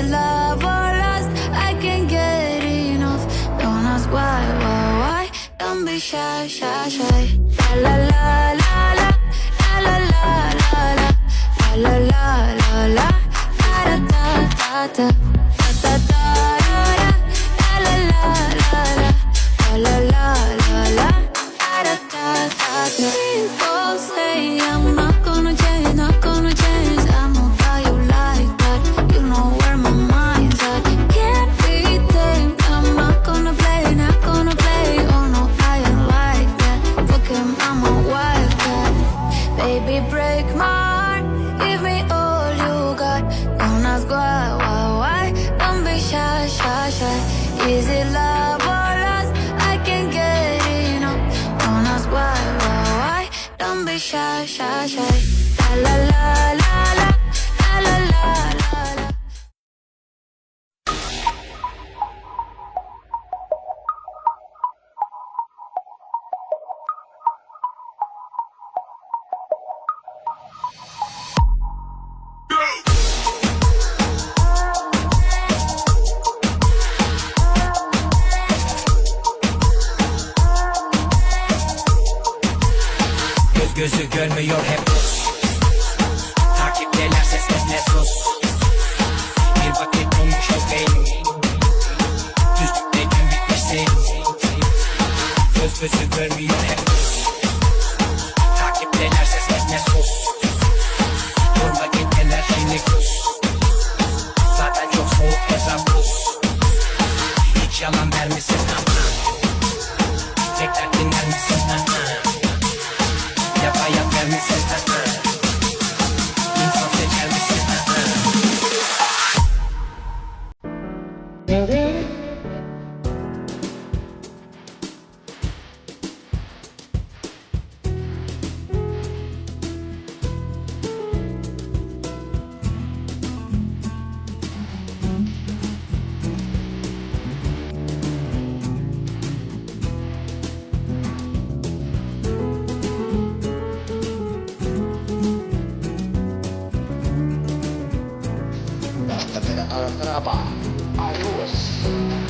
it love or lust? I can't get enough. Don't ask why? Don't be shy, shy, shy. La la la la la, la la la la, la la la la, da da da da, da da da da, la la la la, la la la la, da da da da. People say I'm not gonna change, not gonna change. I know how you like that. You know where my mind's at. Can't be tamed. I'm not gonna play, not gonna play. Oh no, I ain't like that. Fuck him, I'm a wildcat. Baby, break my heart. Give me all you got. Don't ask why? Don't be shy, shy, shy. Is it love or lust? I can't get enough. Don't ask why? Don't be shy, shy, shy. La la la la la, la la la la. Gözü görmüyor hep Rus. Takipteler seslerine sus. Bir vakit olmuş o benim. Düzlükteyken bitmişsin. Gözü görmüyor hep Rus. Takipteler seslerine sus. Durma git enerjini kus. Zaten çok soğuk etraf buz. Hiç yalan vermişsin ama. Tekrar dinler misin ama. Yap vermişsin İnsan seçer misin Kenapa? Arus.